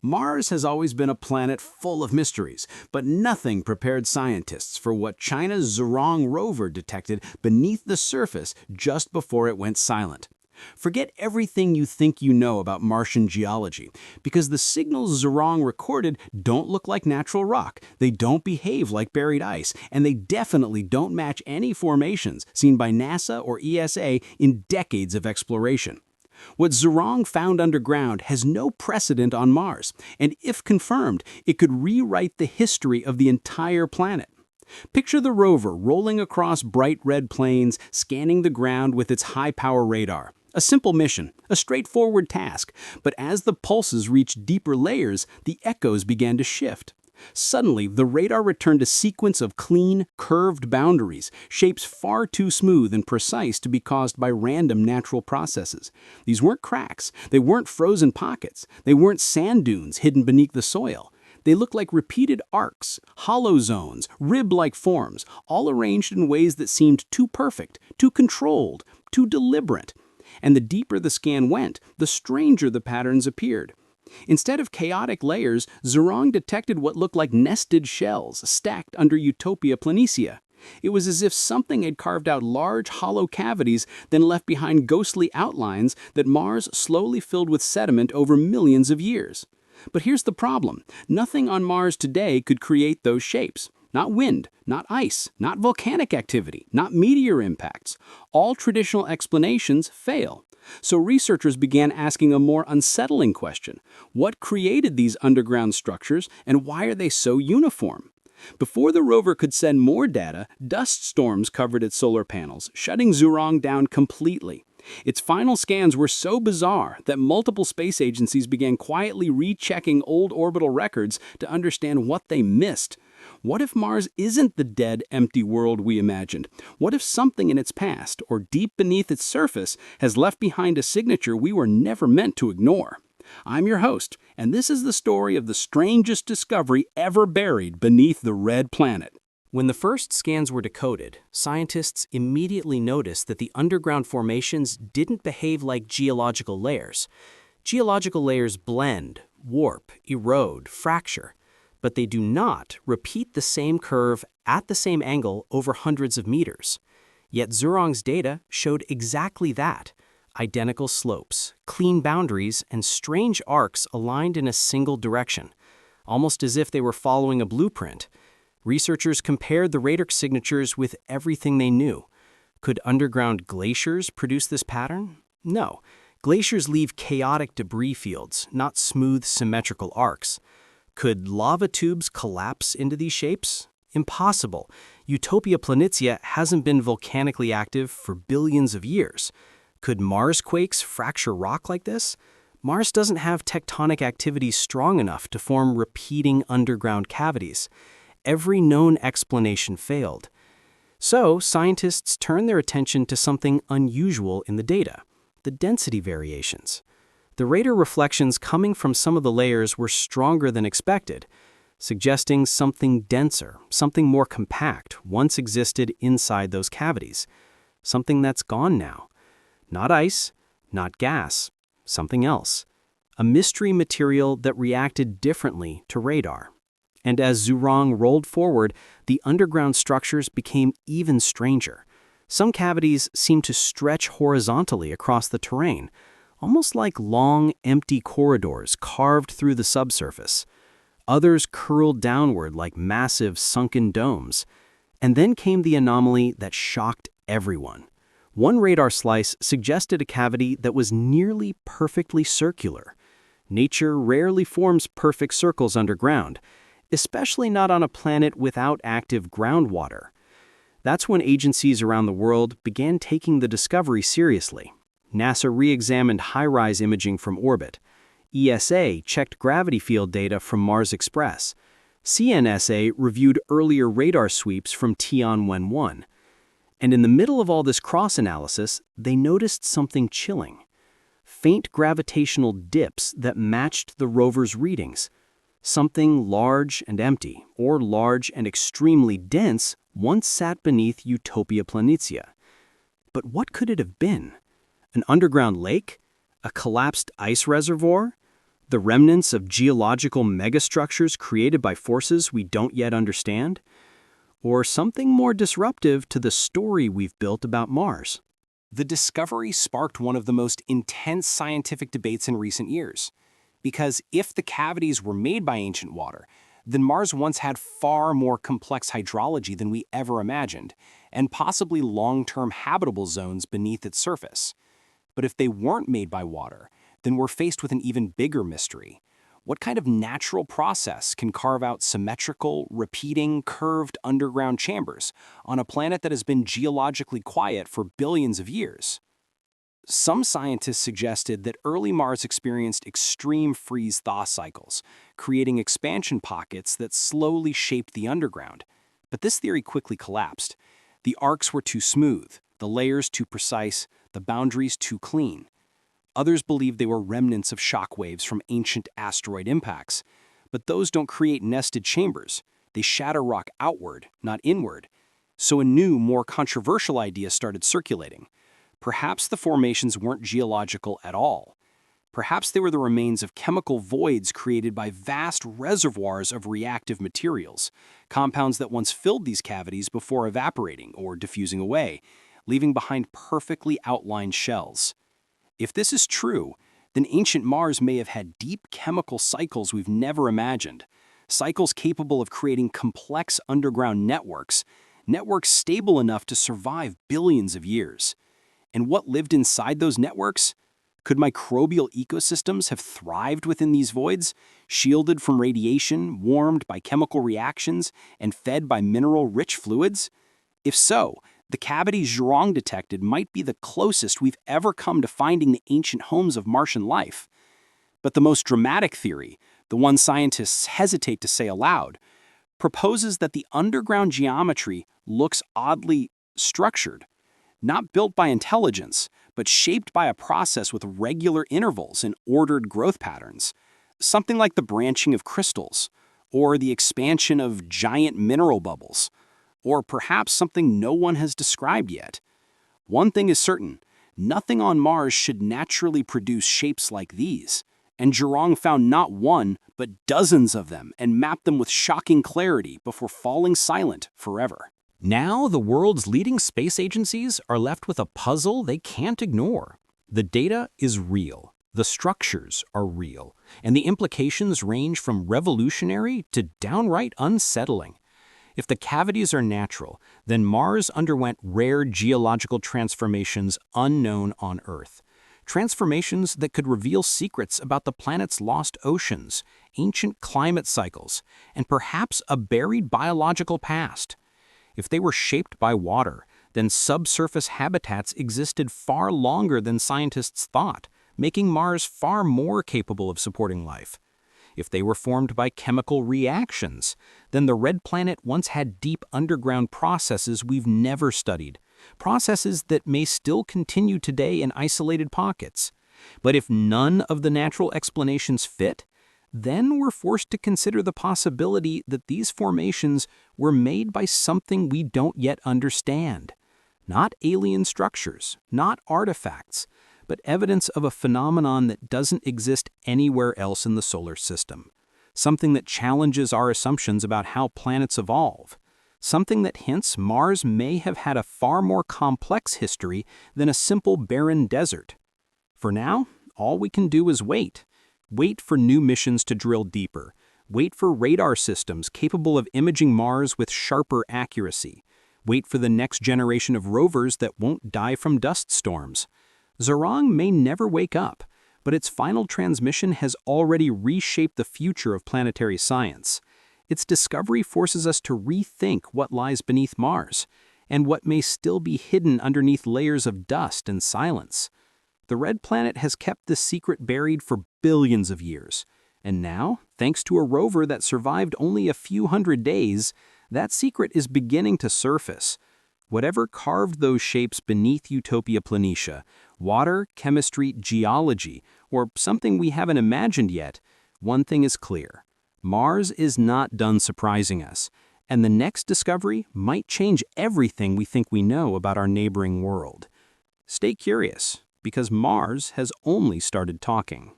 Mars has always been a planet full of mysteries, but nothing prepared scientists for what China's Zhurong rover detected beneath the surface just before it went silent. Forget everything you think you know about Martian geology, because the signals Zhurong recorded don't look like natural rock, they don't behave like buried ice, and they definitely don't match any formations seen by NASA or ESA in decades of exploration. What Zhurong found underground has no precedent on Mars, and if confirmed, it could rewrite the history of the entire planet. Picture the rover rolling across bright red plains, scanning the ground with its high-power radar. A simple mission, a straightforward task, but as the pulses reached deeper layers, the echoes began to shift. Suddenly, the radar returned a sequence of clean, curved boundaries, shapes far too smooth and precise to be caused by random natural processes. These weren't cracks, they weren't frozen pockets, they weren't sand dunes hidden beneath the soil. They looked like repeated arcs, hollow zones, rib-like forms, all arranged in ways that seemed too perfect, too controlled, too deliberate. And the deeper the scan went, the stranger the patterns appeared. Instead of chaotic layers, Zhurong detected what looked like nested shells stacked under Utopia planitia. It was as if something had carved out large, hollow cavities, then left behind ghostly outlines that Mars slowly filled with sediment over millions of years. But here's the problem. Nothing on Mars today could create those shapes. Not wind, not ice, not volcanic activity, not meteor impacts. All traditional explanations fail. So researchers began asking a more unsettling question. What created these underground structures, and why are they so uniform? Before the rover could send more data, dust storms covered its solar panels, shutting Zhurong down completely. Its final scans were so bizarre that multiple space agencies began quietly rechecking old orbital records to understand what they missed. What if Mars isn't the dead, empty world we imagined? What if something in its past, or deep beneath its surface, has left behind a signature we were never meant to ignore? I'm your host, and this is the story of the strangest discovery ever buried beneath the red planet. When the first scans were decoded, scientists immediately noticed that the underground formations didn't behave like geological layers. Geological layers blend, warp, erode, fracture, but they do not repeat the same curve at the same angle over hundreds of meters. Yet Zhurong's data showed exactly that: identical slopes, clean boundaries, and strange arcs aligned in a single direction, almost as if they were following a blueprint. Researchers compared the radar signatures with everything they knew. Could underground glaciers produce this pattern? No. Glaciers leave chaotic debris fields, not smooth, symmetrical arcs. Could lava tubes collapse into these shapes? Impossible. Utopia planitia hasn't been volcanically active for billions of years. Could Mars quakes fracture rock like this? Mars doesn't have tectonic activity strong enough to form repeating underground cavities. Every known explanation failed. So, scientists turned their attention to something unusual in the data: the density variations. The radar reflections coming from some of the layers were stronger than expected, suggesting something denser, something more compact once existed inside those cavities. Something that's gone now. Not ice, not gas, something else. A mystery material that reacted differently to radar. And as Zhurong rolled forward, the underground structures became even stranger. Some cavities seemed to stretch horizontally across the terrain, almost like long, empty corridors carved through the subsurface. Others curled downward like massive, sunken domes. And then came the anomaly that shocked everyone. One radar slice suggested a cavity that was nearly perfectly circular. Nature rarely forms perfect circles underground, especially not on a planet without active groundwater. That's when agencies around the world began taking the discovery seriously. NASA re-examined high-rise imaging from orbit. ESA checked gravity field data from Mars Express. CNSA reviewed earlier radar sweeps from Tianwen-1. And in the middle of all this cross-analysis, they noticed something chilling. Faint gravitational dips that matched the rover's readings. Something large and empty, or large and extremely dense, once sat beneath Utopia planitia. But what could it have been? An underground lake? A collapsed ice reservoir? The remnants of geological megastructures created by forces we don't yet understand? Or something more disruptive to the story we've built about Mars? The discovery sparked one of the most intense scientific debates in recent years. Because if the cavities were made by ancient water, then Mars once had far more complex hydrology than we ever imagined, and possibly long-term habitable zones beneath its surface. But if they weren't made by water, then we're faced with an even bigger mystery. What kind of natural process can carve out symmetrical, repeating, curved underground chambers on a planet that has been geologically quiet for billions of years? Some scientists suggested that early Mars experienced extreme freeze-thaw cycles, creating expansion pockets that slowly shaped the underground. But this theory quickly collapsed. The arcs were too smooth, the layers too precise, the boundaries too clean. Others believed they were remnants of shock waves from ancient asteroid impacts. But those don't create nested chambers. They shatter rock outward, not inward. So a new, more controversial idea started circulating. Perhaps the formations weren't geological at all. Perhaps they were the remains of chemical voids created by vast reservoirs of reactive materials, compounds that once filled these cavities before evaporating or diffusing away, leaving behind perfectly outlined shells. If this is true, then ancient Mars may have had deep chemical cycles we've never imagined, cycles capable of creating complex underground networks stable enough to survive billions of years. And what lived inside those networks? Could microbial ecosystems have thrived within these voids, shielded from radiation, warmed by chemical reactions, and fed by mineral-rich fluids? If so, the cavity Zhurong detected might be the closest we've ever come to finding the ancient homes of Martian life. But the most dramatic theory, the one scientists hesitate to say aloud, proposes that the underground geometry looks oddly structured, not built by intelligence, but shaped by a process with regular intervals and ordered growth patterns, something like the branching of crystals, or the expansion of giant mineral bubbles, or perhaps something no one has described yet. One thing is certain, nothing on Mars should naturally produce shapes like these, and Zhurong found not one, but dozens of them and mapped them with shocking clarity before falling silent forever. Now, the world's leading space agencies are left with a puzzle they can't ignore. The data is real, the structures are real, and the implications range from revolutionary to downright unsettling. If the cavities are natural, then Mars underwent rare geological transformations unknown on Earth. Transformations that could reveal secrets about the planet's lost oceans, ancient climate cycles, and perhaps a buried biological past. If they were shaped by water, then subsurface habitats existed far longer than scientists thought, making Mars far more capable of supporting life. If they were formed by chemical reactions, then the red planet once had deep underground processes we've never studied, processes that may still continue today in isolated pockets. But if none of the natural explanations fit, then we're forced to consider the possibility that these formations were made by something we don't yet understand. Not alien structures, not artifacts, but evidence of a phenomenon that doesn't exist anywhere else in the solar system. Something that challenges our assumptions about how planets evolve. Something that hints Mars may have had a far more complex history than a simple barren desert. For now, all we can do is wait. Wait for new missions to drill deeper. Wait for radar systems capable of imaging Mars with sharper accuracy. Wait for the next generation of rovers that won't die from dust storms. Zhurong may never wake up, but its final transmission has already reshaped the future of planetary science. Its discovery forces us to rethink what lies beneath Mars, and what may still be hidden underneath layers of dust and silence. The red planet has kept this secret buried for billions of years, and now, thanks to a rover that survived only a few hundred days, that secret is beginning to surface. Whatever carved those shapes beneath Utopia Planitia, water, chemistry, geology, or something we haven't imagined yet, one thing is clear. Mars is not done surprising us, and the next discovery might change everything we think we know about our neighboring world. Stay curious, because Mars has only started talking.